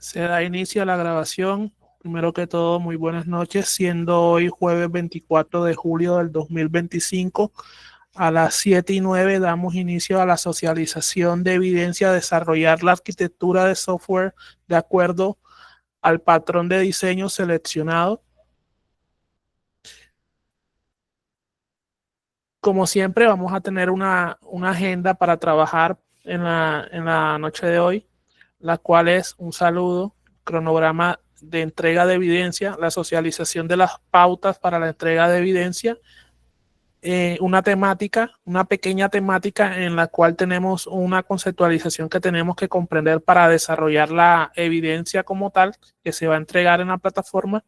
Se da inicio a la grabación. Primero que todo, muy buenas noches, siendo hoy jueves 24 de julio del 2025. A las 7:09 damos inicio a la socialización de evidencia, desarrollar la arquitectura de software de acuerdo al patrón de diseño seleccionado. Como siempre, vamos a tener una agenda para trabajar en la noche de hoy, la cual es un saludo, cronograma de entrega de evidencia, la socialización de las pautas para la entrega de evidencia, una temática, una pequeña temática en la cual tenemos una conceptualización que tenemos que comprender para desarrollar la evidencia como tal que se va a entregar en la plataforma,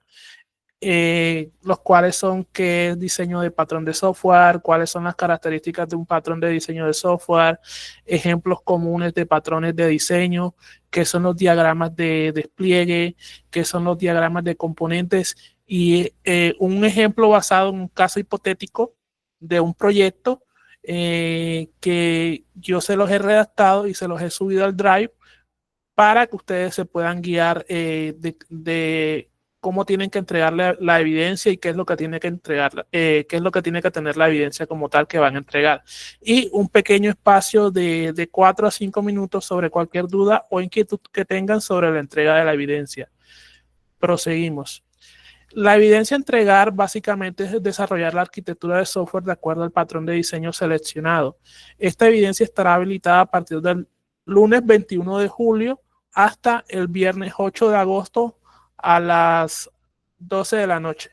los cuales son qué es diseño de patrón de software, cuáles son las características de un patrón de diseño de software, ejemplos comunes de patrones de diseño, qué son los diagramas de despliegue, qué son los diagramas de componentes y un ejemplo basado en un caso hipotético de un proyecto que yo se los he redactado y se los he subido al Drive para que ustedes se puedan guiar de cómo tienen que entregar la evidencia y qué es lo que tiene que entregar, qué es lo que tiene que tener la evidencia como tal que van a entregar. Y un pequeño espacio de 4 a 5 minutos sobre cualquier duda o inquietud que tengan sobre la entrega de la evidencia. Proseguimos. La evidencia a entregar básicamente es desarrollar la arquitectura de software de acuerdo al patrón de diseño seleccionado. Esta evidencia estará habilitada a partir del lunes 21 de julio hasta el viernes 8 de agosto a las 12 de la noche.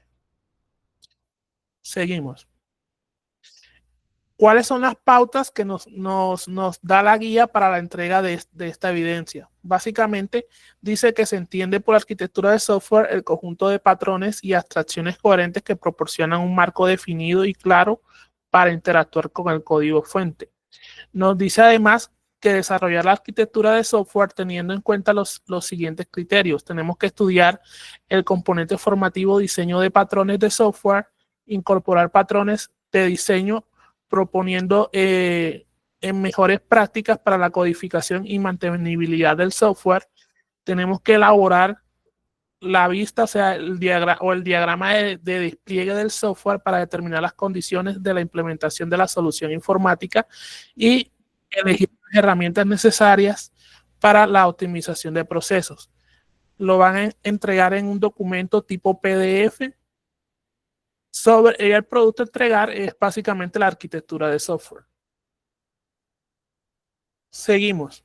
Seguimos. ¿Cuáles son las pautas que nos da la guía para la entrega de esta evidencia? Básicamente dice que se entiende por arquitectura de software el conjunto de patrones y abstracciones coherentes que proporcionan un marco definido y claro para interactuar con el código fuente. Nos dice además que desarrollar la arquitectura de software teniendo en cuenta los siguientes criterios. Tenemos que estudiar el componente formativo diseño de patrones de software, incorporar patrones de diseño proponiendo en mejores prácticas para la codificación y mantenibilidad del software. Tenemos que elaborar la vista, o sea, el diagrama de despliegue del software para determinar las condiciones de la implementación de la solución informática y elegir las herramientas necesarias para la optimización de procesos. Lo van a entregar en un documento tipo PDF. Sobre el producto a entregar es básicamente la arquitectura de software. Seguimos.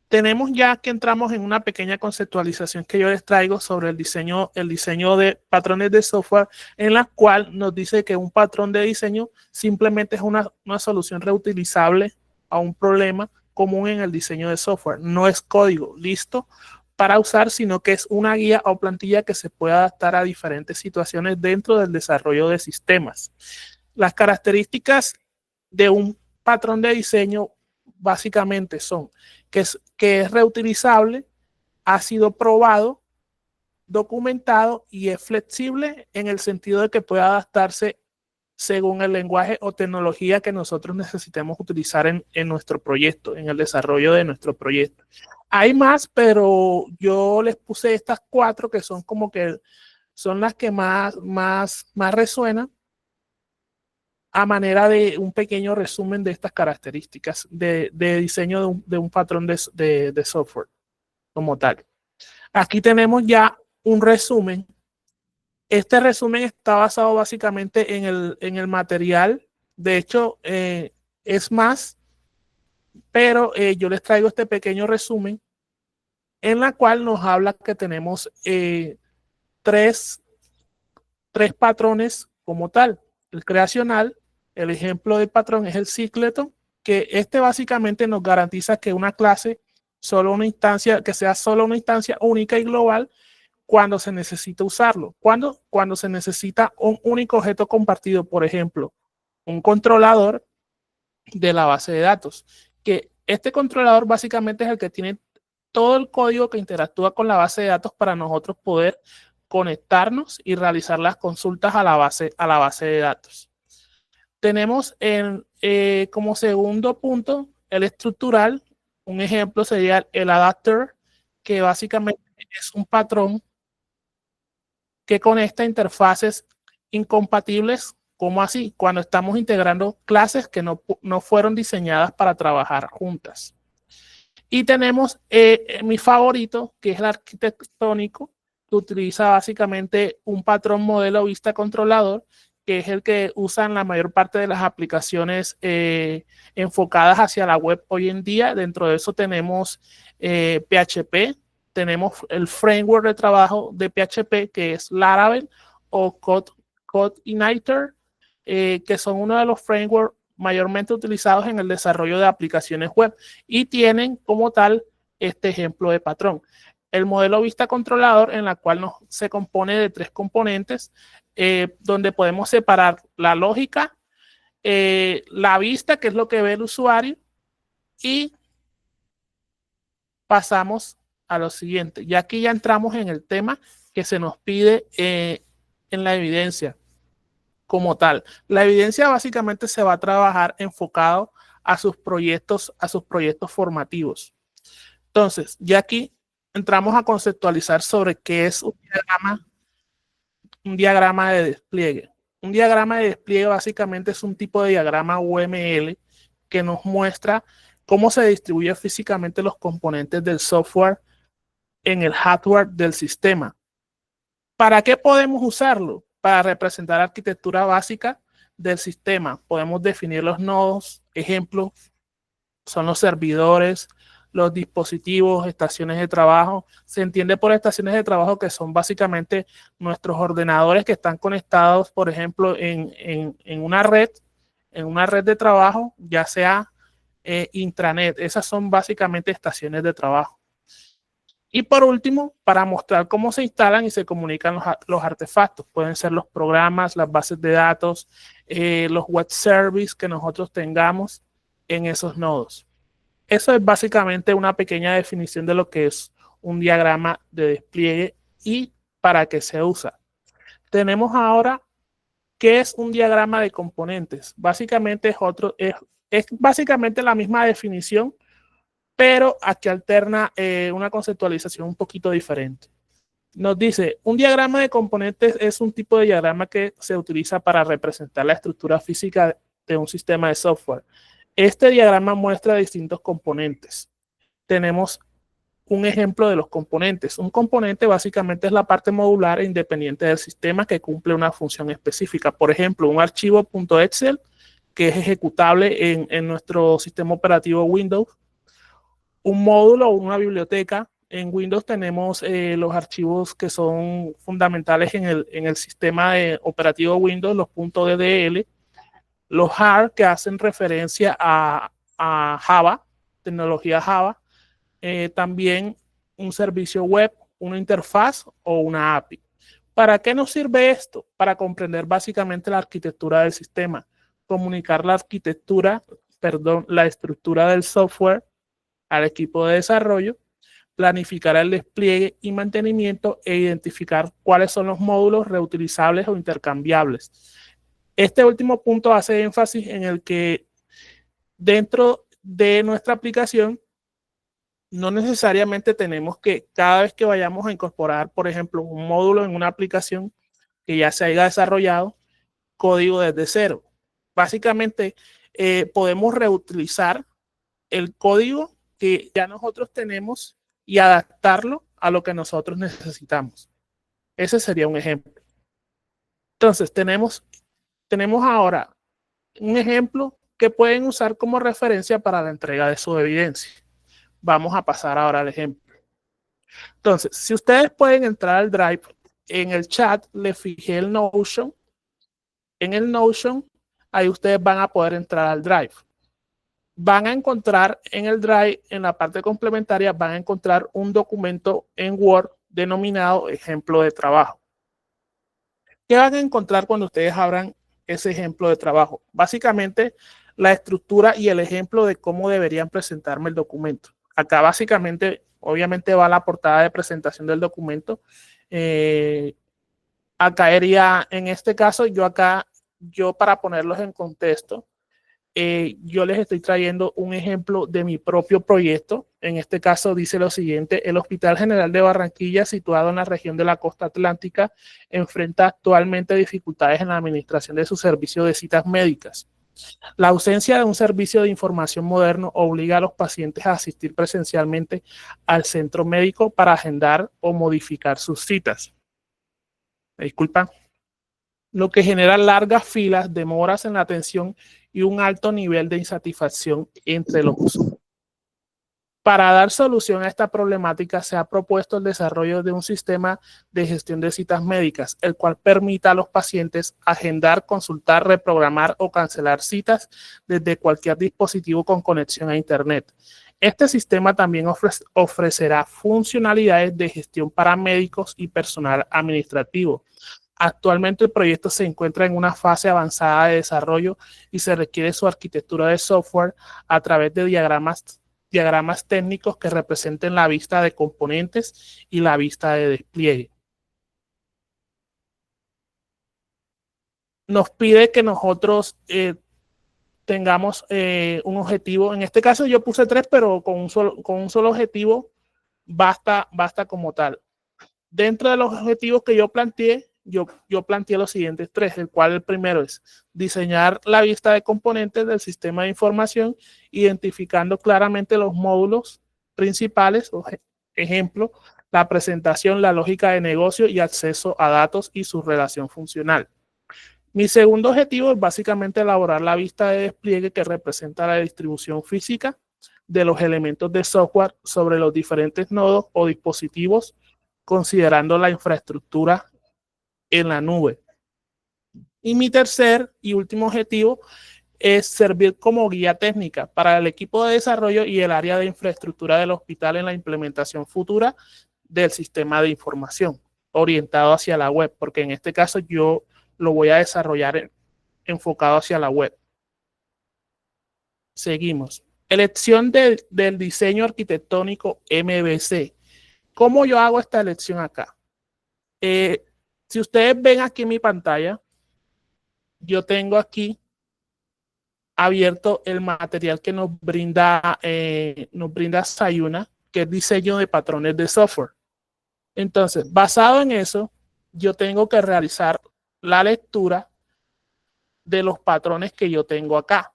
Tenemos ya que entramos en una pequeña conceptualización que yo les traigo sobre el diseño de patrones de software, en la cual nos dice que un patrón de diseño simplemente es una solución reutilizable a un problema común en el diseño de software. No es código listo para usar, sino que es una guía o plantilla que se puede adaptar a diferentes situaciones dentro del desarrollo de sistemas. Las características de un patrón de diseño básicamente son que es reutilizable, ha sido probado, documentado y es flexible en el sentido de que puede adaptarse según el lenguaje o tecnología que nosotros necesitemos utilizar en nuestro proyecto, en el desarrollo de nuestro proyecto. Hay más, pero yo les puse estas cuatro que son como que son las que más resuenan a manera de un pequeño resumen de estas características de diseño de un patrón de software como tal. Aquí tenemos ya un resumen. Este resumen está basado básicamente en el material. De hecho, es más, pero yo les traigo este pequeño resumen en la cual nos habla que tenemos tres, tres patrones como tal. El creacional, el ejemplo del patrón es el cicleton, que este básicamente nos garantiza que una clase, solo una instancia, que sea solo una instancia única y global cuando se necesita usarlo. Cuando se necesita un único objeto compartido, por ejemplo, un controlador de la base de datos, que este controlador básicamente es el que tiene todo el código que interactúa con la base de datos para nosotros poder conectarnos y realizar las consultas a la base de datos. Tenemos como segundo punto el estructural. Un ejemplo sería el adapter, que básicamente es un patrón que conecta interfaces incompatibles. ¿Cómo así? Cuando estamos integrando clases que no fueron diseñadas para trabajar juntas. Y tenemos mi favorito, que es el arquitectónico, que utiliza básicamente un patrón modelo vista controlador, que es el que usan la mayor parte de las aplicaciones enfocadas hacia la web hoy en día. Dentro de eso tenemos PHP, tenemos el framework de trabajo de PHP, que es Laravel o CodeIgniter, que son uno de los frameworks mayormente utilizados en el desarrollo de aplicaciones web y tienen como tal este ejemplo de patrón. El modelo vista controlador, en la cual se compone de 3 componentes, donde podemos separar la lógica, la vista, que es lo que ve el usuario, y pasamos a lo siguiente. Y aquí ya entramos en el tema que se nos pide en la evidencia como tal. La evidencia básicamente se va a trabajar enfocado a sus proyectos formativos. Entonces, ya aquí entramos a conceptualizar sobre qué es un diagrama de despliegue. Un diagrama de despliegue básicamente es un tipo de diagrama UML que nos muestra cómo se distribuyen físicamente los componentes del software en el hardware del sistema. ¿Para qué podemos usarlo? Para representar la arquitectura básica del sistema. Podemos definir los nodos, ejemplos, son los servidores, los dispositivos, estaciones de trabajo. Se entiende por estaciones de trabajo que son básicamente nuestros ordenadores que están conectados, por ejemplo, en una red de trabajo, ya sea intranet. Esas son básicamente estaciones de trabajo. Y por último, para mostrar cómo se instalan y se comunican los artefactos. Pueden ser los programas, las bases de datos, los web services que nosotros tengamos en esos nodos. Eso es básicamente una pequeña definición de lo que es un diagrama de despliegue y para qué se usa. Tenemos ahora qué es un diagrama de componentes. Básicamente es básicamente la misma definición, pero aquí alterna una conceptualización un poquito diferente. Nos dice, un diagrama de componentes es un tipo de diagrama que se utiliza para representar la estructura física de un sistema de software. Este diagrama muestra distintos componentes. Tenemos un ejemplo de los componentes. Un componente básicamente es la parte modular e independiente del sistema que cumple una función específica. Por ejemplo, un archivo .excel que es ejecutable en nuestro sistema operativo Windows, un módulo o una biblioteca. En Windows tenemos los archivos que son fundamentales en el sistema operativo Windows, los .ddl, los HAR que hacen referencia a Java, tecnología Java, también un servicio web, una interfaz o una API. ¿Para qué nos sirve esto? Para comprender básicamente la arquitectura del sistema, comunicar la estructura del software al equipo de desarrollo, planificar el despliegue y mantenimiento e identificar cuáles son los módulos reutilizables o intercambiables. Este último punto hace énfasis en el que dentro de nuestra aplicación no necesariamente tenemos que cada vez que vayamos a incorporar, por ejemplo, un módulo en una aplicación que ya se haya desarrollado, código desde cero. Básicamente podemos reutilizar el código que ya nosotros tenemos y adaptarlo a lo que nosotros necesitamos. Ese sería un ejemplo. Entonces, tenemos ahora un ejemplo que pueden usar como referencia para la entrega de su evidencia. Vamos a pasar ahora al ejemplo. Entonces, si ustedes pueden entrar al Drive, en el chat le fijé el Notion. En el Notion, ahí ustedes van a poder entrar al Drive. Van a encontrar en el Drive, en la parte complementaria, van a encontrar un documento en Word denominado ejemplo de trabajo. ¿Qué van a encontrar cuando ustedes abran ese ejemplo de trabajo? Básicamente, la estructura y el ejemplo de cómo deberían presentarme el documento. Acá básicamente, obviamente va la portada de presentación del documento. Acá iría, en este caso, yo para ponerlos en contexto, yo les estoy trayendo un ejemplo de mi propio proyecto. En este caso dice lo siguiente: el Hospital General de Barranquilla, situado en la región de la costa atlántica, enfrenta actualmente dificultades en la administración de su servicio de citas médicas. La ausencia de un servicio de información moderno obliga a los pacientes a asistir presencialmente al centro médico para agendar o modificar sus citas. Me disculpan. Lo que genera largas filas, demoras en la atención y un alto nivel de insatisfacción entre los usuarios. Para dar solución a esta problemática, se ha propuesto el desarrollo de un sistema de gestión de citas médicas, el cual permita a los pacientes agendar, consultar, reprogramar o cancelar citas desde cualquier dispositivo con conexión a Internet. Este sistema también ofrecerá funcionalidades de gestión para médicos y personal administrativo. Actualmente el proyecto se encuentra en una fase avanzada de desarrollo y se requiere su arquitectura de software a través de diagramas técnicos que representen la vista de componentes y la vista de despliegue. Nos pide que nosotros tengamos un objetivo. En este caso yo puse 3, pero con un solo objetivo basta como tal. Dentro de los objetivos que yo planteé, yo planteé los siguientes 3, el cual el primero es diseñar la vista de componentes del sistema de información, identificando claramente los módulos principales, ejemplo, la presentación, la lógica de negocio y acceso a datos y su relación funcional. Mi segundo objetivo es básicamente elaborar la vista de despliegue que representa la distribución física de los elementos de software sobre los diferentes nodos o dispositivos, considerando la infraestructura en la nube. Y mi tercer y último objetivo es servir como guía técnica para el equipo de desarrollo y el área de infraestructura del hospital en la implementación futura del sistema de información orientado hacia la web, porque en este caso yo lo voy a desarrollar enfocado hacia la web. Seguimos. Elección del diseño arquitectónico MVC. ¿Cómo yo hago esta elección acá? Si ustedes ven aquí en mi pantalla, yo tengo aquí abierto el material que nos brinda Sayuna, que es diseño de patrones de software. Entonces, basado en eso, yo tengo que realizar la lectura de los patrones que yo tengo acá.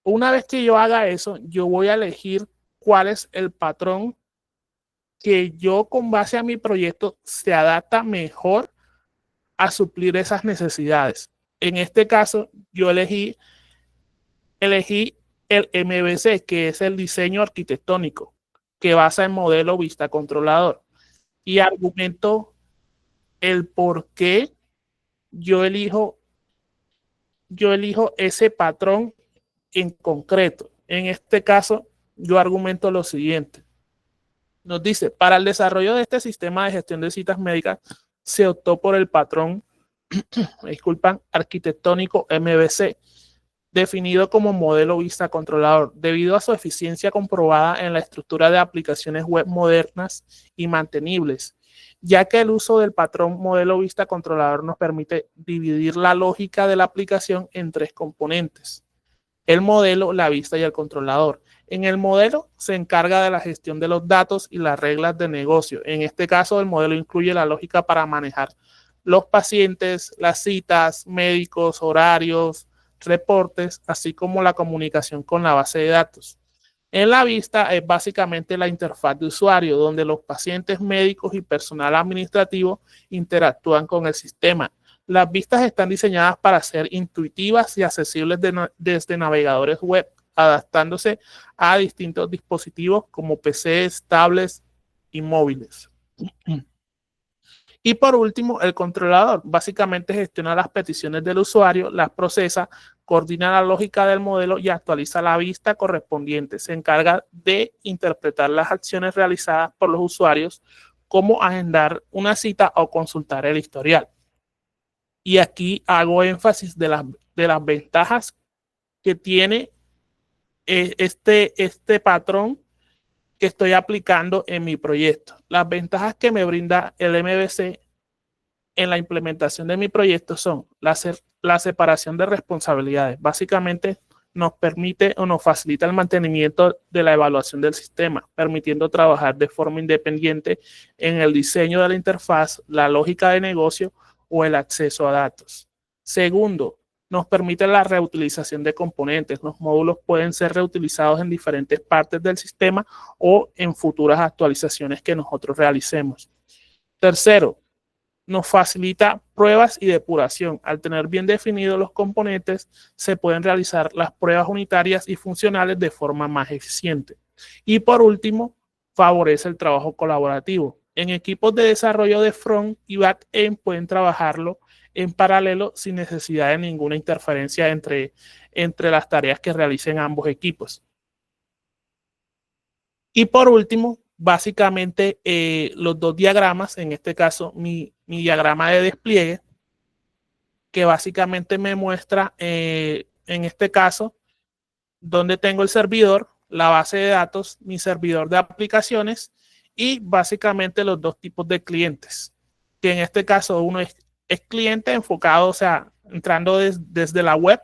Una vez que yo haga eso, yo voy a elegir cuál es el patrón que yo, con base a mi proyecto, se adapta mejor a suplir esas necesidades. En este caso, yo elegí el MVC, que es el diseño arquitectónico, que basa en modelo vista controlador. Y argumento el por qué yo elijo ese patrón en concreto. En este caso, yo argumento lo siguiente. Nos dice: para el desarrollo de este sistema de gestión de citas médicas, se optó por el patrón arquitectónico MVC, definido como modelo vista controlador, debido a su eficiencia comprobada en la estructura de aplicaciones web modernas y mantenibles, ya que el uso del patrón modelo vista controlador nos permite dividir la lógica de la aplicación en 3 componentes: el modelo, la vista y el controlador. En el modelo se encarga de la gestión de los datos y las reglas de negocio. En este caso, el modelo incluye la lógica para manejar los pacientes, las citas, médicos, horarios, reportes, así como la comunicación con la base de datos. En la vista es básicamente la interfaz de usuario, donde los pacientes, médicos y personal administrativo interactúan con el sistema. Las vistas están diseñadas para ser intuitivas y accesibles desde navegadores web, adaptándose a distintos dispositivos como PCs, tablets y móviles. Y por último, el controlador básicamente gestiona las peticiones del usuario, las procesa, coordina la lógica del modelo y actualiza la vista correspondiente. Se encarga de interpretar las acciones realizadas por los usuarios, como agendar una cita o consultar el historial. Y aquí hago énfasis de las ventajas que tiene este patrón que estoy aplicando en mi proyecto. Las ventajas que me brinda el MVC en la implementación de mi proyecto son la separación de responsabilidades. Básicamente, nos permite o nos facilita el mantenimiento de la evaluación del sistema, permitiendo trabajar de forma independiente en el diseño de la interfaz, la lógica de negocio o el acceso a datos. Segundo, nos permite la reutilización de componentes. Los módulos pueden ser reutilizados en diferentes partes del sistema o en futuras actualizaciones que nosotros realicemos. Tercero, nos facilita pruebas y depuración. Al tener bien definidos los componentes, se pueden realizar las pruebas unitarias y funcionales de forma más eficiente. Y por último, favorece el trabajo colaborativo. En equipos de desarrollo de front y back-end pueden trabajarlo en paralelo sin necesidad de ninguna interferencia entre las tareas que realicen ambos equipos. Y por último, básicamente los dos diagramas, en este caso mi diagrama de despliegue, que básicamente me muestra, en este caso, donde tengo el servidor, la base de datos, mi servidor de aplicaciones y básicamente los dos tipos de clientes, que en este caso uno es cliente enfocado, o sea, entrando desde la web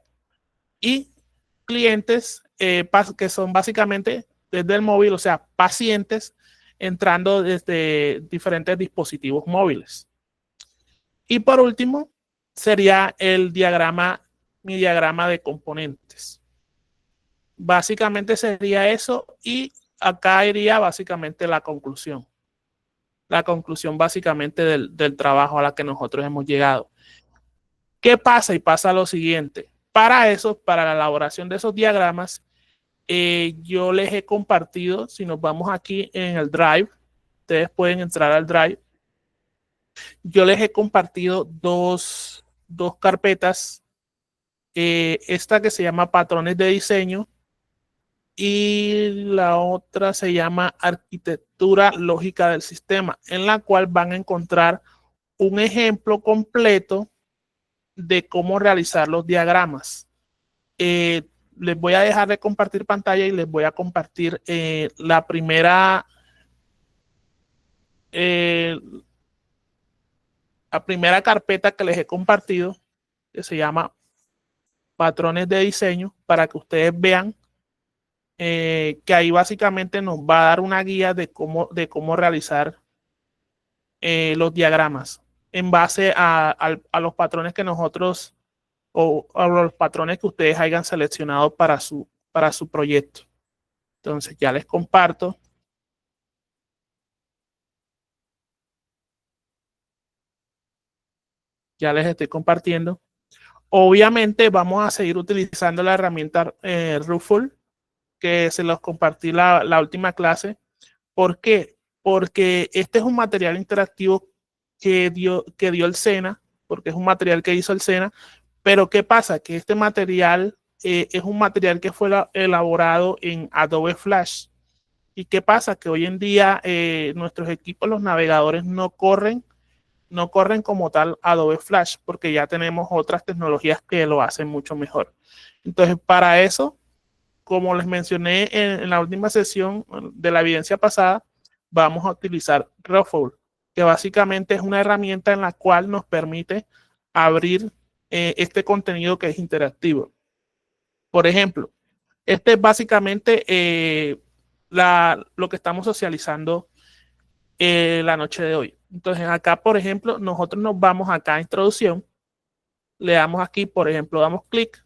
y clientes que son básicamente desde el móvil, o sea, pacientes entrando desde diferentes dispositivos móviles. Y por último, sería mi diagrama de componentes. Básicamente sería eso y acá iría básicamente la conclusión. La conclusión básicamente del trabajo a la que nosotros hemos llegado. ¿Qué pasa? Y pasa lo siguiente. Para eso, para la elaboración de esos diagramas, yo les he compartido, si nos vamos aquí en el Drive, ustedes pueden entrar al Drive. Yo les he compartido dos carpetas, esta que se llama patrones de diseño y la otra se llama arquitectura lógica del sistema, en la cual van a encontrar un ejemplo completo de cómo realizar los diagramas. Eh, Les voy a dejar de compartir pantalla y les voy a compartir eh, la primera carpeta que les he compartido, que se llama patrones de diseño, para que ustedes vean que ahí básicamente nos va a dar una guía de cómo realizar los diagramas en base a los patrones que nosotros o a los patrones que ustedes hayan seleccionado para su proyecto. Entonces ya les comparto, ya les estoy compartiendo. Obviamente vamos a seguir utilizando la herramienta Ruffle, que se los compartí la última clase. ¿Por qué? Porque este es un material interactivo que dio el SENA, porque es un material que hizo el SENA, pero ¿qué pasa? Que este material es un material que fue elaborado en Adobe Flash. ¿Y qué pasa? Que hoy en día nuestros equipos, los navegadores, no corren como tal Adobe Flash, porque ya tenemos otras tecnologías que lo hacen mucho mejor. Entonces, para eso, como les mencioné en la última sesión de la evidencia pasada, vamos a utilizar Ruffle, que básicamente es una herramienta en la cual nos permite abrir este contenido que es interactivo. Por ejemplo, este es básicamente lo que estamos socializando la noche de hoy. Entonces, acá, por ejemplo, nosotros nos vamos acá a introducción, le damos aquí, por ejemplo, damos clic.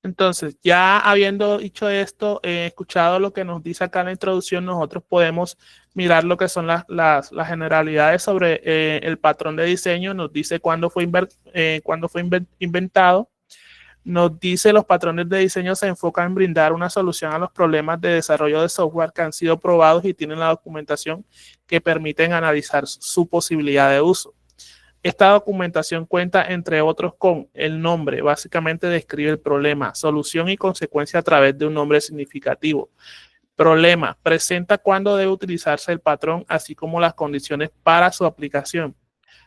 Entonces, ya habiendo dicho esto, escuchado lo que nos dice acá en la introducción, nosotros podemos mirar lo que son las generalidades sobre el patrón de diseño. Nos dice cuándo fue inventado. Nos dice los patrones de diseño se enfocan en brindar una solución a los problemas de desarrollo de software que han sido probados y tienen la documentación que permiten analizar su posibilidad de uso. Esta documentación cuenta, entre otros, con el nombre, básicamente describe el problema, solución y consecuencia a través de un nombre significativo. Problema, presenta cuándo debe utilizarse el patrón, así como las condiciones para su aplicación.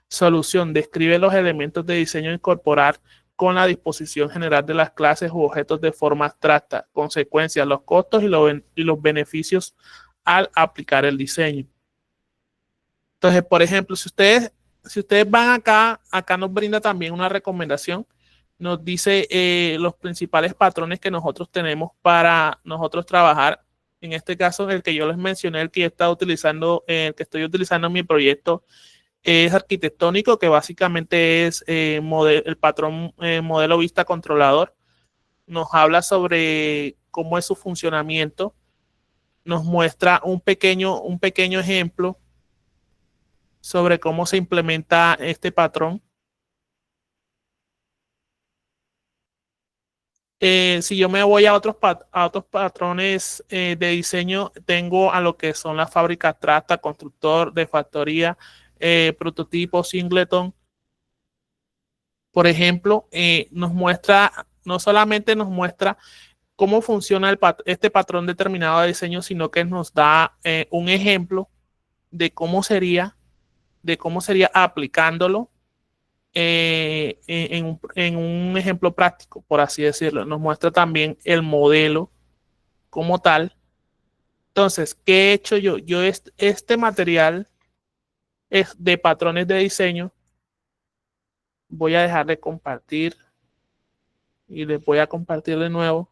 Solución, describe los elementos de diseño a incorporar con la disposición general de las clases u objetos de forma abstracta. Consecuencias, los costos y los beneficios al aplicar el diseño. Entonces, por ejemplo, si ustedes van acá nos brinda también una recomendación. Nos dice los principales patrones que nosotros tenemos para nosotros trabajar. En este caso, el que yo les mencioné, el que estoy utilizando en mi proyecto, es arquitectónico, que básicamente es el patrón modelo vista controlador. Nos habla sobre cómo es su funcionamiento. Nos muestra un pequeño ejemplo sobre cómo se implementa este patrón. Si yo me voy a otros patrones de diseño, tengo a lo que son las fábricas abstractas, constructor de factoría, prototipo, singleton. Por ejemplo, no solamente nos muestra cómo funciona este patrón determinado de diseño, sino que nos da un ejemplo de de cómo sería aplicándolo en un ejemplo práctico, por así decirlo. Nos muestra también el modelo como tal. Entonces, ¿qué he hecho yo? Este material es de patrones de diseño. Voy a dejar de compartir y les voy a compartir de nuevo.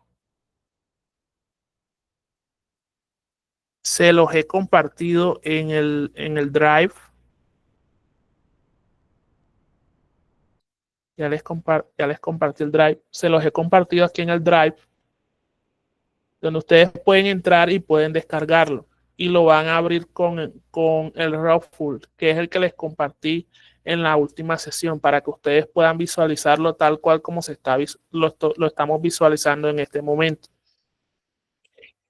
Se los he compartido en el Drive. Ya les compartí el Drive. Se los he compartido aquí en el Drive, donde ustedes pueden entrar y pueden descargarlo. Y lo van a abrir con el Rawful, que es el que les compartí en la última sesión, para que ustedes puedan visualizarlo tal cual como lo estamos visualizando en este momento.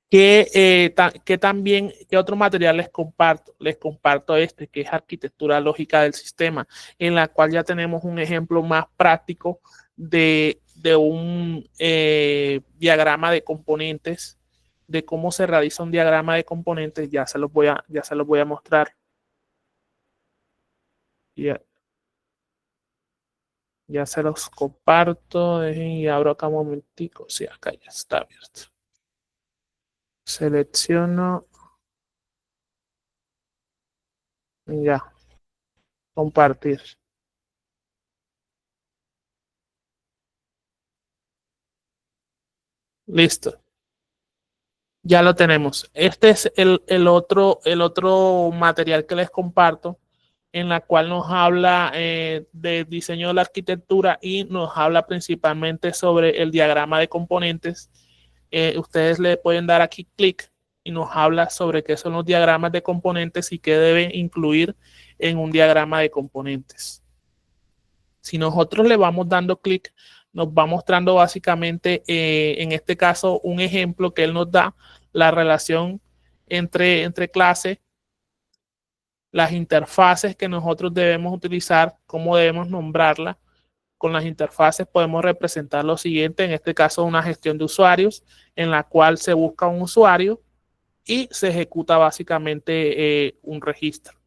¿Qué otro material les comparto? Les comparto este, que es arquitectura lógica del sistema, en la cual ya tenemos un ejemplo más práctico de un diagrama de componentes, de cómo se realiza un diagrama de componentes. Ya se los voy a mostrar. Ya se los comparto. Dejen y abro acá un momentico. Sí, acá ya está abierto. Selecciono. Ya. Compartir. Listo. Ya lo tenemos. Este es el otro material que les comparto, en la cual nos habla de diseño de la arquitectura y nos habla principalmente sobre el diagrama de componentes. Ustedes le pueden dar aquí clic y nos habla sobre qué son los diagramas de componentes y qué deben incluir en un diagrama de componentes. Si nosotros le vamos dando clic, nos va mostrando básicamente, en este caso, un ejemplo que él nos da, la relación entre clases, las interfaces que nosotros debemos utilizar, cómo debemos nombrarla. Con las interfaces podemos representar lo siguiente, en este caso una gestión de usuarios, en la cual se busca un usuario y se ejecuta básicamente un registro.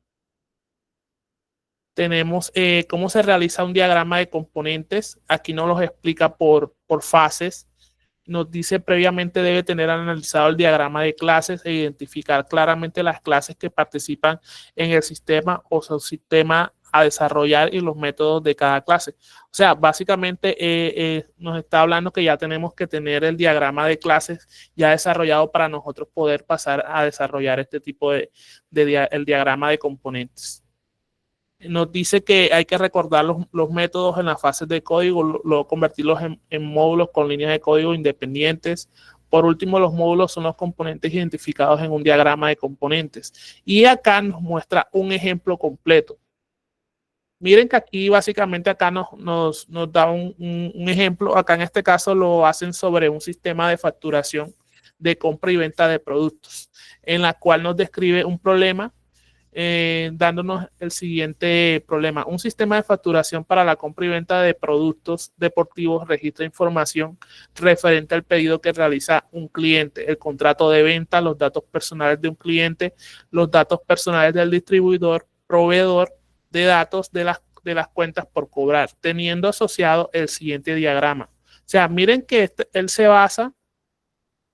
Tenemos cómo se realiza un diagrama de componentes. Aquí nos los explica por fases. Nos dice previamente debe tener analizado el diagrama de clases e identificar claramente las clases que participan en el sistema o subsistema a desarrollar y los métodos de cada clase. O sea, básicamente nos está hablando que ya tenemos que tener el diagrama de clases ya desarrollado para nosotros poder pasar a desarrollar este tipo el diagrama de componentes. Nos dice que hay que recordar los métodos en las fases de código, luego convertirlos en módulos con líneas de código independientes. Por último, los módulos son los componentes identificados en un diagrama de componentes. Y acá nos muestra un ejemplo completo. Miren que aquí básicamente acá nos da un ejemplo. Acá en este caso lo hacen sobre un sistema de facturación de compra y venta de productos, en la cual nos describe un problema dándonos el siguiente problema. Un sistema de facturación para la compra y venta de productos deportivos registra información referente al pedido que realiza un cliente, el contrato de venta, los datos personales de un cliente, los datos personales del distribuidor, proveedor de datos de las cuentas por cobrar, teniendo asociado el siguiente diagrama. O sea, miren que él se basa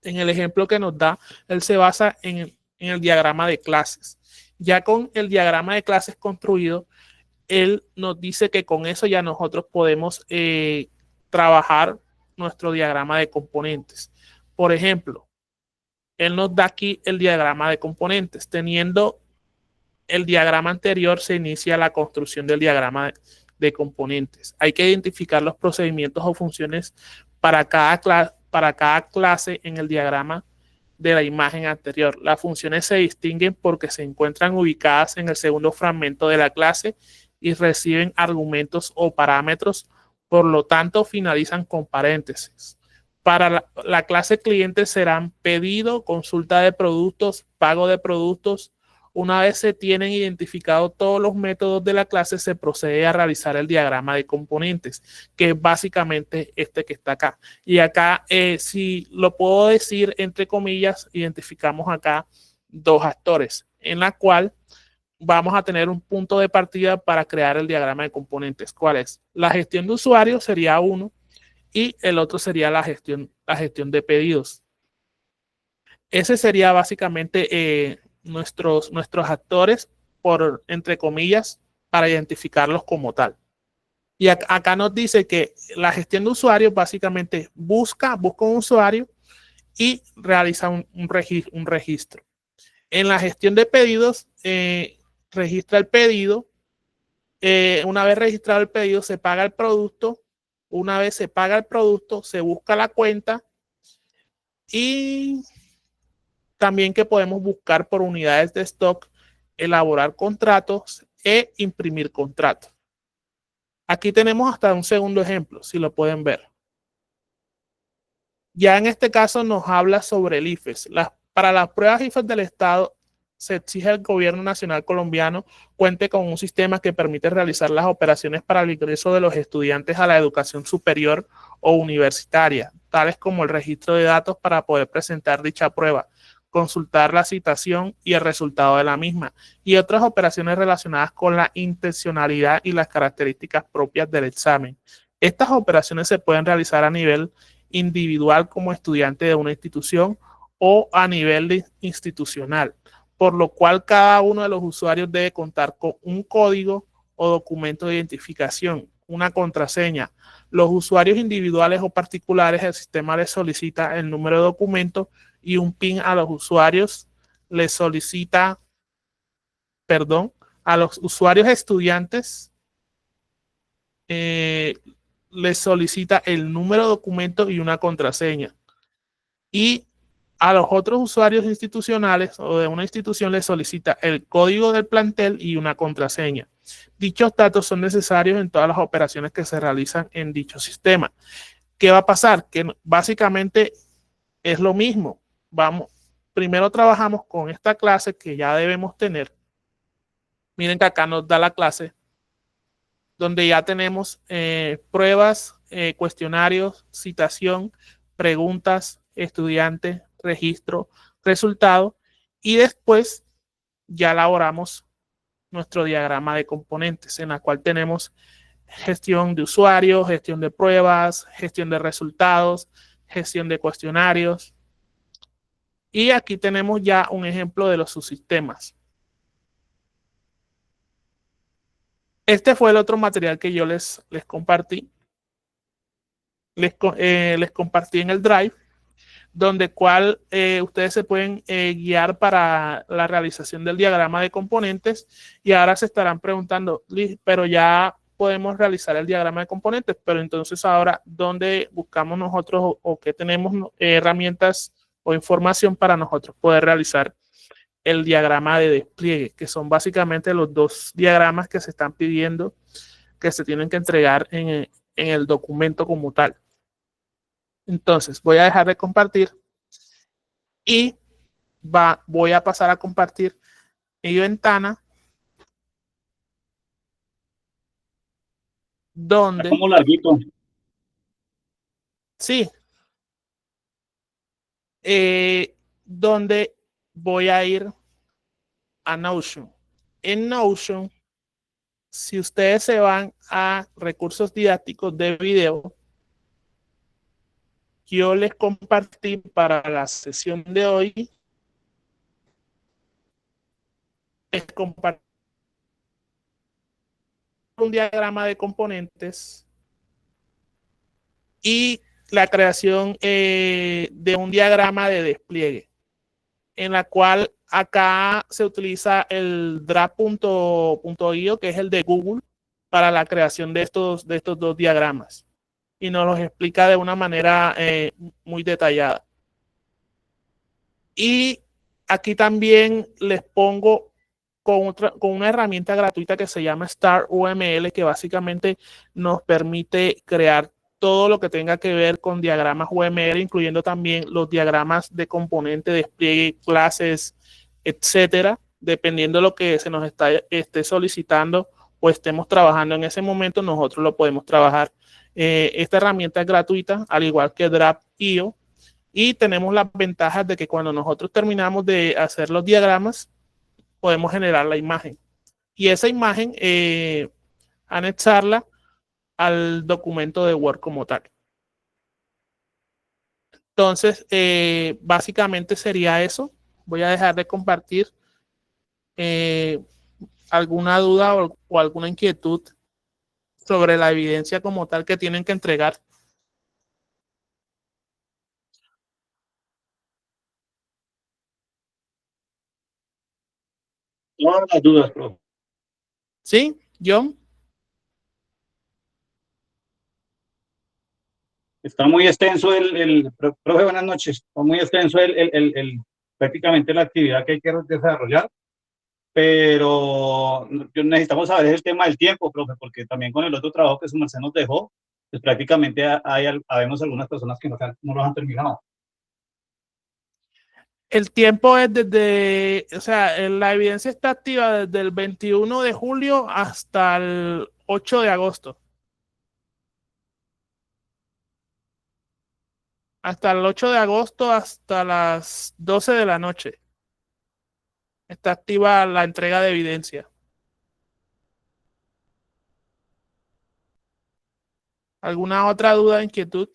en el ejemplo que nos da, él se basa en el diagrama de clases. Ya con el diagrama de clases construido, él nos dice que con eso ya nosotros podemos trabajar nuestro diagrama de componentes. Por ejemplo, él nos da aquí el diagrama de componentes. Teniendo el diagrama anterior, se inicia la construcción del diagrama de componentes. Hay que identificar los procedimientos o funciones para cada clase en el diagrama de la imagen anterior. Las funciones se distinguen porque se encuentran ubicadas en el segundo fragmento de la clase y reciben argumentos o parámetros, por lo tanto finalizan con paréntesis. Para la clase cliente serán pedido, consulta de productos, pago de productos. Una vez se tienen identificados todos los métodos de la clase, se procede a realizar el diagrama de componentes, que es básicamente este que está acá. Y acá, si lo puedo decir entre comillas, identificamos acá dos actores, en la cual vamos a tener un punto de partida para crear el diagrama de componentes. ¿Cuál es? La gestión de usuarios sería uno y el otro sería la gestión de pedidos. Ese sería básicamente nuestros actores, por entre comillas, para identificarlos como tal. Y acá nos dice que la gestión de usuarios básicamente busca un usuario y realiza un registro. En la gestión de pedidos, registra el pedido. Una vez registrado el pedido, se paga el producto. Una vez se paga el producto, se busca la cuenta y también que podemos buscar por unidades de stock, elaborar contratos e imprimir contratos. Aquí tenemos hasta un segundo ejemplo, si lo pueden ver. Ya en este caso nos habla sobre el IFES. Para las pruebas IFES del Estado se exige al gobierno nacional colombiano cuente con un sistema que permite realizar las operaciones para el ingreso de los estudiantes a la educación superior o universitaria, tales como el registro de datos para poder presentar dicha prueba, consultar la citación y el resultado de la misma, y otras operaciones relacionadas con la intencionalidad y las características propias del examen. Estas operaciones se pueden realizar a nivel individual como estudiante de una institución o a nivel institucional, por lo cual cada uno de los usuarios debe contar con un código o documento de identificación, una contraseña. Los usuarios individuales o particulares, el sistema les solicita el número de documento y un PIN a los usuarios les solicita, a los usuarios estudiantes les solicita el número de documento y una contraseña. Y a los otros usuarios institucionales o de una institución les solicita el código del plantel y una contraseña. Dichos datos son necesarios en todas las operaciones que se realizan en dicho sistema. ¿Qué va a pasar? Que básicamente es lo mismo. Primero trabajamos con esta clase que ya debemos tener. Miren que acá nos da la clase donde ya tenemos pruebas, cuestionarios, citación, preguntas, estudiante, registro, resultado, y después ya elaboramos nuestro diagrama de componentes en la cual tenemos gestión de usuarios, gestión de pruebas, gestión de resultados, gestión de cuestionarios. Y aquí tenemos ya un ejemplo de los subsistemas. Este fue el otro material que yo les compartí. Les compartí en el Drive, donde cual ustedes se pueden guiar para la realización del diagrama de componentes. Y ahora se estarán preguntando, pero ya podemos realizar el diagrama de componentes, pero entonces ahora, ¿dónde buscamos nosotros o qué tenemos herramientas o información para nosotros poder realizar el diagrama de despliegue, que son básicamente los dos diagramas que se están pidiendo, que se tienen que entregar en el documento como tal? Entonces, voy a dejar de compartir y voy a pasar a compartir mi ventana, Está donde, como larguito. sí, donde voy a ir a Notion. En Notion, si ustedes se van a recursos didácticos de video, yo les compartí para la sesión de hoy, les compartí un diagrama de componentes y la creación de un diagrama de despliegue, en la cual acá se utiliza el draft.io, que es el de Google, para la creación de estos dos diagramas. Y nos los explica de una manera muy detallada. Y aquí también les pongo con una herramienta gratuita que se llama StarUML, que básicamente nos permite crear todo lo que tenga que ver con diagramas UML, incluyendo también los diagramas de componente, despliegue, clases, etcétera, dependiendo de lo que se nos esté solicitando o estemos trabajando en ese momento, nosotros lo podemos trabajar. Esta herramienta es gratuita, al igual que Draft.io, y tenemos las ventajas de que cuando nosotros terminamos de hacer los diagramas, podemos generar la imagen. Y esa imagen, anexarla al documento de Word como tal. Entonces, básicamente sería eso. Voy a dejar de compartir. ¿Alguna duda o alguna inquietud sobre la evidencia como tal que tienen que entregar? Todas las dudas, profe. ¿Sí, John? Está muy extenso profe, buenas noches. Está muy extenso prácticamente la actividad que hay que desarrollar, pero necesitamos saber el tema del tiempo, profe, porque también con el otro trabajo que su merced nos dejó, pues prácticamente habemos algunas personas que no los han terminado. El tiempo es desde, o sea, la evidencia está activa desde el 21 de julio hasta el 8 de agosto. Hasta el 8 de agosto, hasta las 12 de la noche. Está activa la entrega de evidencia. ¿Alguna otra duda, inquietud?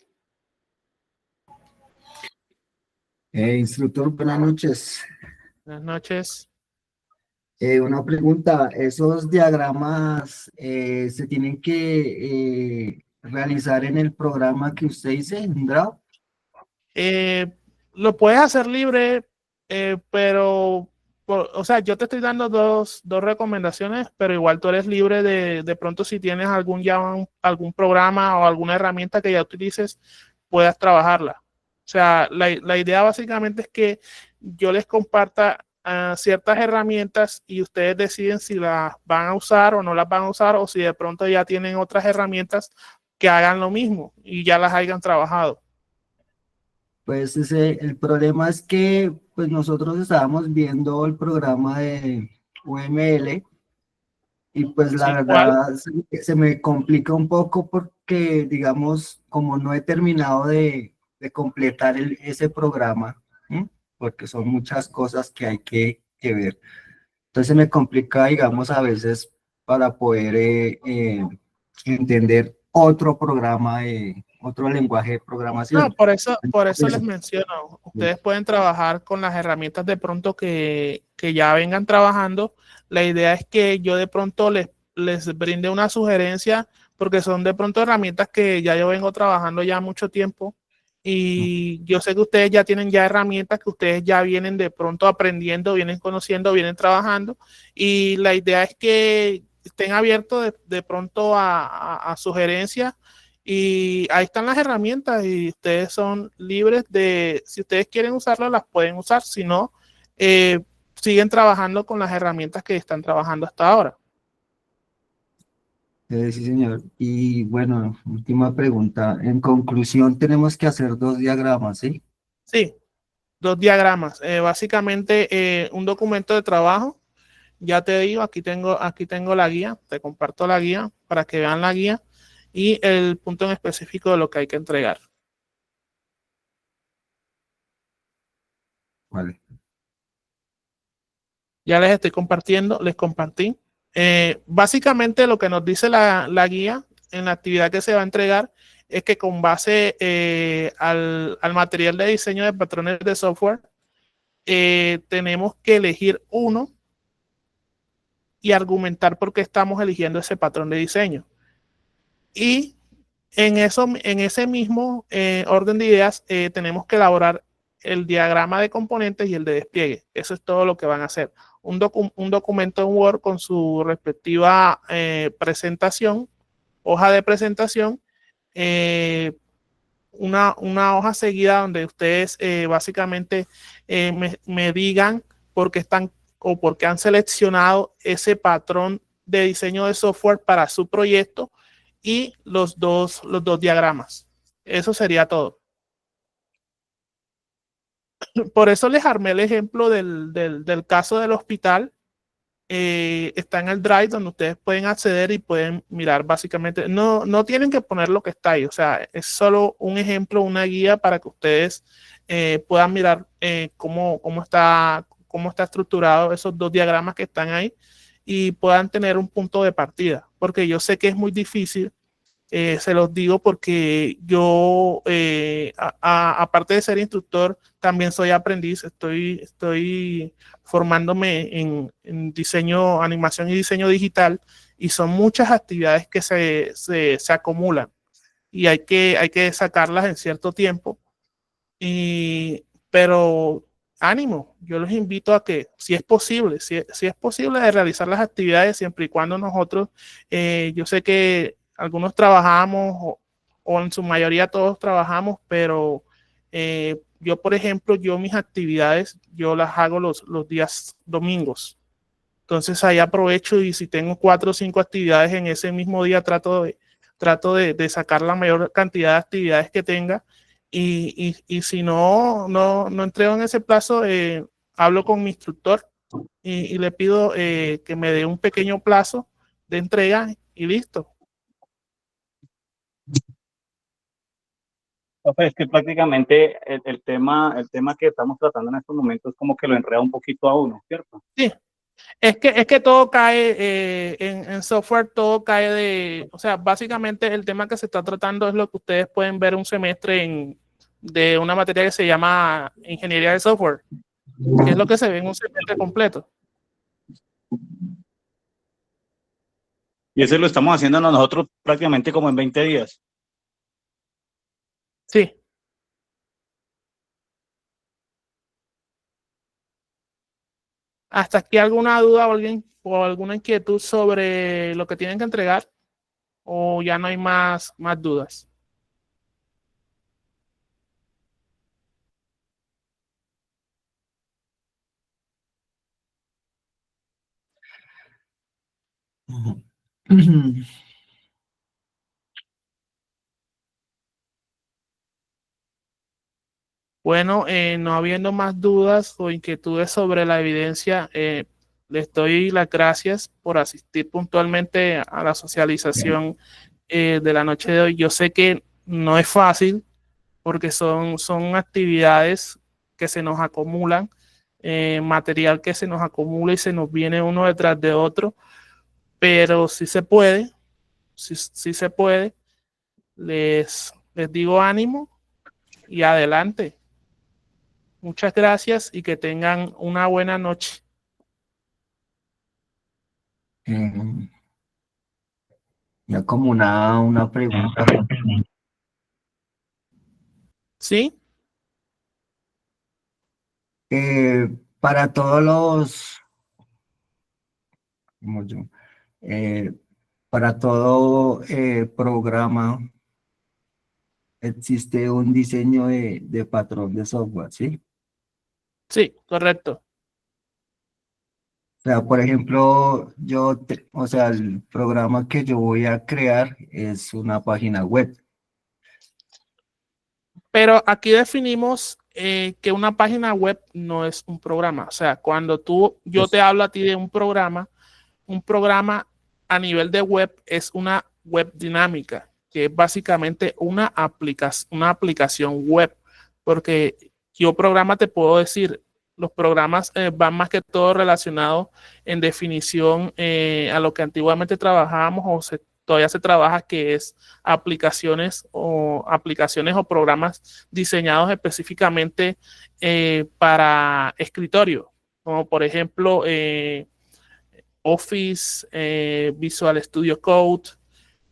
Instructor, buenas noches. Buenas noches. Una pregunta, ¿esos diagramas se tienen que realizar en el programa que usted dice, en Draw? Lo puedes hacer libre, pero, o sea, yo te estoy dando dos recomendaciones, pero igual tú eres libre de pronto si tienes algún programa o alguna herramienta que ya utilices, puedas trabajarla. O sea, la idea básicamente es que yo les comparta ciertas herramientas y ustedes deciden si las van a usar o no las van a usar, o si de pronto ya tienen otras herramientas que hagan lo mismo y ya las hayan trabajado. Pues el problema es que pues nosotros estábamos viendo el programa de UML y pues la ¿Sí? ¿Cuál? verdad se me complica un poco porque, digamos, como no he terminado de completar ese programa, ¿sí? Porque son muchas cosas que hay que ver. Entonces me complica, digamos, a veces para poder entender otro programa, otro lenguaje de No, programación. por eso les Entonces, menciono. Ustedes pueden trabajar con las herramientas de pronto que ya vengan trabajando. La idea es que yo de pronto les brinde una sugerencia, porque son de pronto herramientas que ya yo vengo trabajando ya mucho tiempo Y yo sé que ustedes ya tienen ya herramientas que ustedes ya vienen de pronto aprendiendo, vienen conociendo, vienen trabajando. Y la idea es que estén abiertos de pronto a sugerencias. Y ahí están las herramientas y ustedes son libres de, si ustedes quieren usarlas, las pueden usar. Si no, siguen trabajando con las herramientas que están trabajando hasta ahora. Sí, señor. Y bueno, última pregunta. En conclusión, tenemos que hacer 2 diagramas, ¿sí? Sí, 2 diagramas. Básicamente, un documento de trabajo. Ya te digo, aquí tengo la guía, te comparto la guía para que vean la guía y el punto en específico de lo que hay que entregar. Vale. Ya les estoy compartiendo, les compartí. Básicamente lo que nos dice la guía en la actividad que se va a entregar es que con base al material de diseño de patrones de software, tenemos que elegir uno y argumentar por qué estamos eligiendo ese patrón de diseño. Y en ese mismo orden de ideas, tenemos que elaborar el diagrama de componentes y el de despliegue. Eso es todo lo que van a hacer. Un documento en Word con su respectiva presentación, hoja de presentación, eh, una hoja seguida donde ustedes básicamente me digan por qué están o por qué han seleccionado ese patrón de diseño de software para su proyecto y los dos diagramas. Eso sería todo. Por eso les armé el ejemplo del caso del hospital. Está en el Drive donde ustedes pueden acceder y pueden mirar básicamente. No tienen que poner lo que está ahí. O sea, es solo un ejemplo, una guía para que ustedes puedan mirar cómo está estructurado esos 2 diagramas que están ahí y puedan tener un punto de partida. Porque yo sé que es muy difícil. Se los digo porque yo, aparte de ser instructor, también soy aprendiz. Estoy formándome en diseño, animación y diseño digital y son muchas actividades que se acumulan y hay que sacarlas en cierto tiempo. Pero ánimo, yo los invito a que, si es posible, si es posible de realizar las actividades siempre y cuando nosotros, yo sé que algunos trabajamos o en su mayoría todos trabajamos, pero yo, por ejemplo, yo mis actividades, yo las hago los días domingos. Entonces ahí aprovecho y si tengo 4 o 5 actividades en ese mismo día, trato de sacar la mayor cantidad de actividades que tenga y si no entrego en ese plazo, hablo con mi instructor y le pido que me dé un pequeño plazo de entrega y listo. Profe, es que prácticamente el tema que estamos tratando en estos momentos como que lo enreda un poquito a uno, ¿cierto? Sí, es que todo cae en software, todo cae o sea, básicamente el tema que se está tratando es lo que ustedes pueden ver un semestre de una materia que se llama ingeniería de software, que es lo que se ve en un semestre completo. Y eso lo estamos haciendo nosotros prácticamente como en 20 días. Sí. ¿Hasta aquí alguna duda o alguna inquietud sobre lo que tienen que entregar? ¿O ya no hay más dudas? Bueno, no habiendo más dudas o inquietudes sobre la evidencia, les doy las gracias por asistir puntualmente a la socialización de la noche de hoy. Yo sé que no es fácil porque son actividades que se nos acumulan, material que se nos acumula y se nos viene uno detrás de otro, pero sí se puede, sí se puede. Les digo ánimo y adelante. Muchas gracias y que tengan una buena noche. Ya como una pregunta. ¿Sí? Para todos los, como yo, eh, para todo programa existe un diseño de patrón de software, ¿sí? Sí, correcto. O sea, por ejemplo, o sea, el programa que yo voy a crear es una página web. Pero aquí definimos que una página web no es un programa. O sea, cuando yo te Pues, hablo a ti de un programa a nivel de web es una web dinámica, que es básicamente una aplicación web. Porque yo programa te puedo decir, los programas van más que todo relacionados en definición a lo que antiguamente trabajábamos todavía se trabaja, que es aplicaciones o programas diseñados específicamente para escritorio, como por ejemplo Office, Visual Studio Code.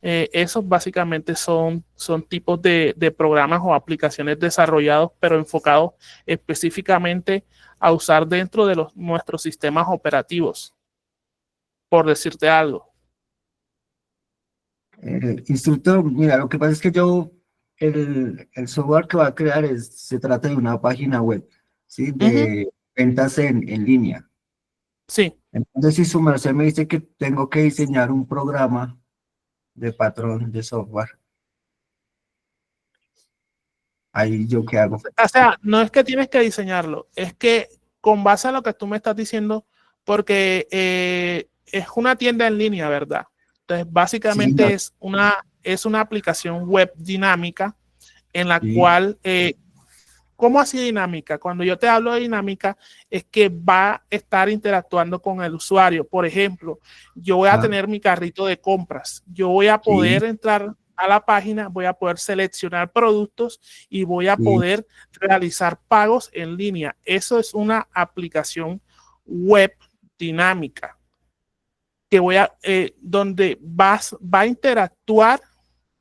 Esos básicamente son tipos de programas o aplicaciones desarrollados, pero enfocados específicamente a usar dentro de nuestros sistemas operativos, por decirte algo. instructor, mira, lo que pasa es que el software que va a crear se trata de una página web, ¿sí? Ujú, De ventas en línea. sí. Entonces, si su merced me dice que tengo que diseñar un programa de patrón de software, ahí yo qué hago. O sea, no es que tienes que diseñarlo, es que con base a lo que tú me estás diciendo, porque es una tienda en línea, ¿verdad? Entonces, Sí, básicamente es una aplicación web dinámica en la sí, cual, ¿cómo así dinámica? Cuando yo te hablo de dinámica, es que va a estar interactuando con el usuario. Por ejemplo, yo voy a ah, tener mi carrito de compras. Yo voy a sí, poder entrar a la página, voy a poder seleccionar productos y voy a sí, poder realizar pagos en línea. Eso es una aplicación web dinámica donde va a interactuar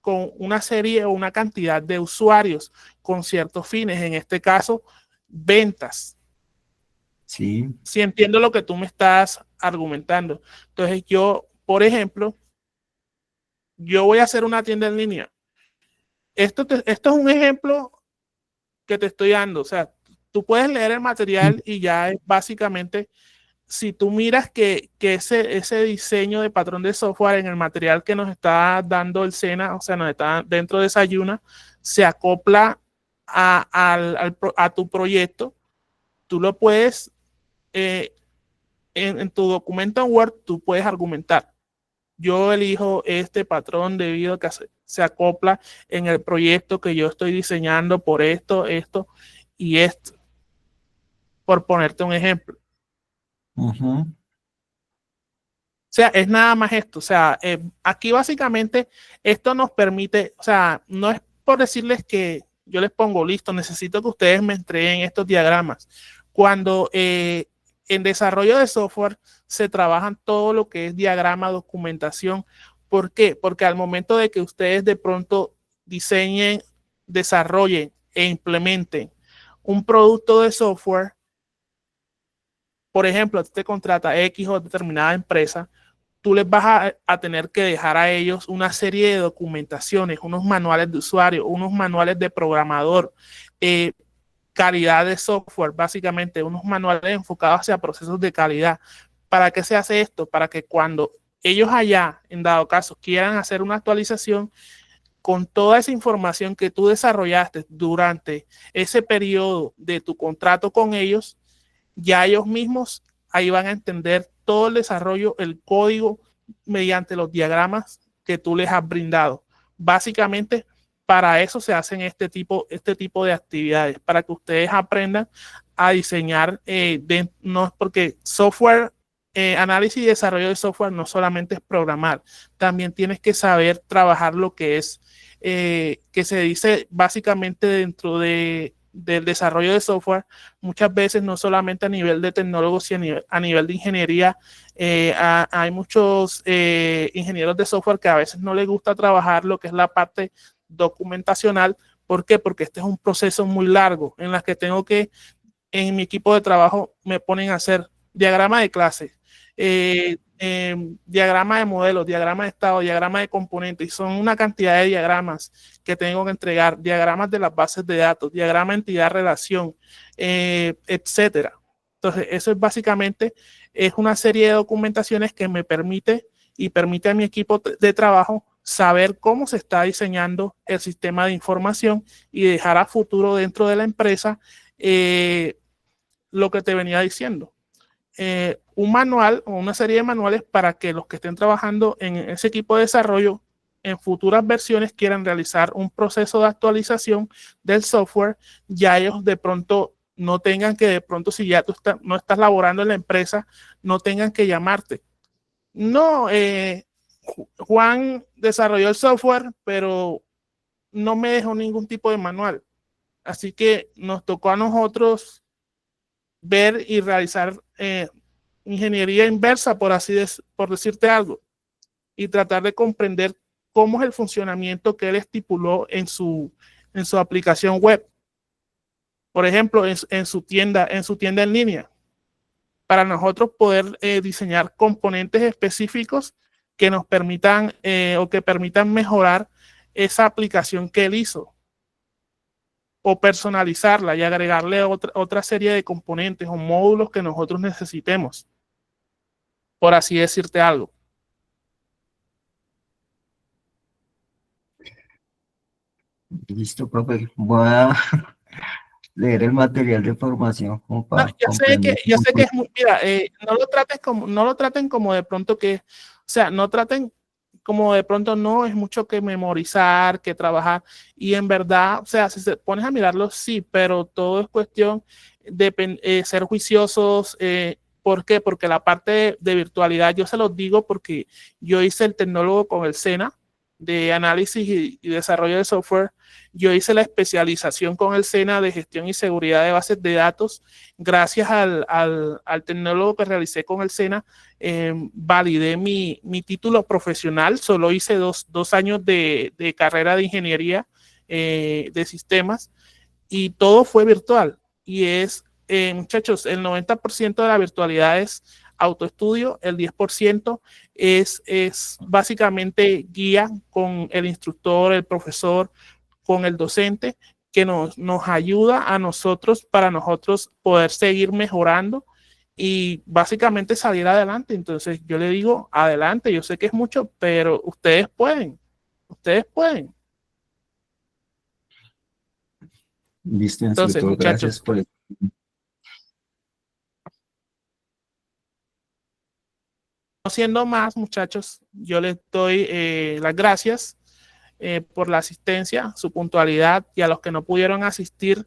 con una serie o una cantidad de usuarios con ciertos fines, en este caso, ventas. sí, Si entiendo lo que tú me estás argumentando. Entonces yo, por ejemplo, yo voy a hacer una tienda en línea. Esto es un ejemplo que te estoy dando. O sea, tú puedes leer el material y ya es básicamente, si tú miras que ese diseño de patrón de software en el material que nos está dando el SENA, o sea, nos está dentro de Sayuna, se acopla a tu proyecto, tú lo puedes, eh, en tu documento en Word, tú puedes argumentar. Yo elijo este patrón debido a que se acopla en el proyecto que yo estoy diseñando por esto y esto, por ponerte un ejemplo. ujú, O sea, es nada más esto. O sea, aquí básicamente esto nos permite, o sea, no es por decirles que yo les pongo listo, necesito que ustedes me entreguen estos diagramas. Cuando en desarrollo de software se trabajan todo lo que es diagrama, documentación. ¿Por qué? Porque al momento de que ustedes de pronto diseñen, desarrollen e implementen un producto de software, por ejemplo, te contrata X o determinada empresa, tú les vas a tener que dejar a ellos una serie de documentaciones, unos manuales de usuario, unos manuales de programador, eh, calidad de software, básicamente, unos manuales enfocados hacia procesos de calidad. ¿Para qué se hace esto? Para que cuando ellos allá, en dado caso, quieran hacer una actualización, con toda esa información que tú desarrollaste durante ese periodo de tu contrato con ellos, ya ellos mismos ahí van a entender todo el desarrollo, el código mediante los diagramas que tú les has brindado. Básicamente, para eso se hacen este tipo de actividades, para que ustedes aprendan a diseñar, no, porque software, análisis y desarrollo de software no solamente es programar, también tienes que saber trabajar lo que es, que se dice básicamente dentro del desarrollo de software, muchas veces no solamente a nivel de tecnólogos, sino a nivel de ingeniería. Hay muchos ingenieros de software que a veces no les gusta trabajar lo que es la parte documentacional ¿Por qué? Porque este es un proceso muy largo en el que tengo que, en mi equipo de trabajo, me ponen a hacer diagrama de clase, diagrama de modelos, diagrama de estado, diagrama de componentes, y son una cantidad de diagramas que tengo que entregar, diagramas de las bases de datos, diagrama entidad-relación, etcétera. Entonces, eso es básicamente, es una serie de documentaciones que me permite y permite a mi equipo de trabajo saber cómo se está diseñando el sistema de información y dejar a futuro dentro de la empresa lo que te venía diciendo. Un manual o una serie de manuales para que los que estén trabajando en ese equipo de desarrollo en futuras versiones quieran realizar un proceso de actualización del software, ya ellos de pronto no tengan que, de pronto si ya tú no estás laborando en la empresa, no tengan que llamarte. No, Juan desarrolló el software, pero no me dejó ningún tipo de manual. Así que nos tocó a nosotros ver y realizar ingeniería inversa, por decirte algo, y tratar de comprender cómo es el funcionamiento que él estipuló en su aplicación web. Por ejemplo, en su tienda en línea, para nosotros poder diseñar componentes específicos que nos permitan o que permitan mejorar esa aplicación que él hizo, o personalizarla y agregarle otra serie de componentes o módulos que nosotros necesitemos, por así decirte algo. Listo, profe. Voy a leer el material de formación como No, para comprender. yo sé que es muy, mira, no lo traten como de pronto que, o sea, no traten como de pronto no es mucho que memorizar, que trabajar, y en verdad, o sea, si se pones a mirarlo, sí, pero todo es cuestión de ser juiciosos. ¿Por qué? Porque la parte de virtualidad, yo se los digo porque yo hice el tecnólogo con el SENA de análisis y desarrollo de software. Yo hice la especialización con el SENA de gestión y seguridad de bases de datos. Gracias al tecnólogo que realicé con el SENA, validé mi título profesional. Solo hice dos años de carrera de ingeniería de sistemas, y todo fue virtual. Y muchachos, el 90% de la virtualidad es autoestudio, el 10% es básicamente guía con el instructor, el profesor, con el docente, que nos ayuda a nosotros para nosotros poder seguir mejorando y básicamente salir adelante. Entonces yo le digo, adelante, yo sé que es mucho, pero ustedes pueden, ustedes pueden. Listo, Entonces, instructor, gracias muchachos, por el... no siendo más, muchachos, yo les doy las gracias por la asistencia, su puntualidad, y a los que no pudieron asistir,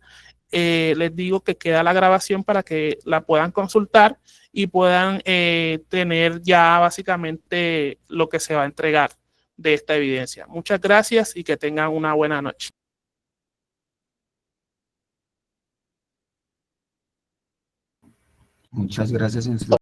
les digo que queda la grabación para que la puedan consultar y puedan tener ya básicamente lo que se va a entregar de esta evidencia. Muchas gracias y que tengan una buena noche. Muchas gracias, instructor.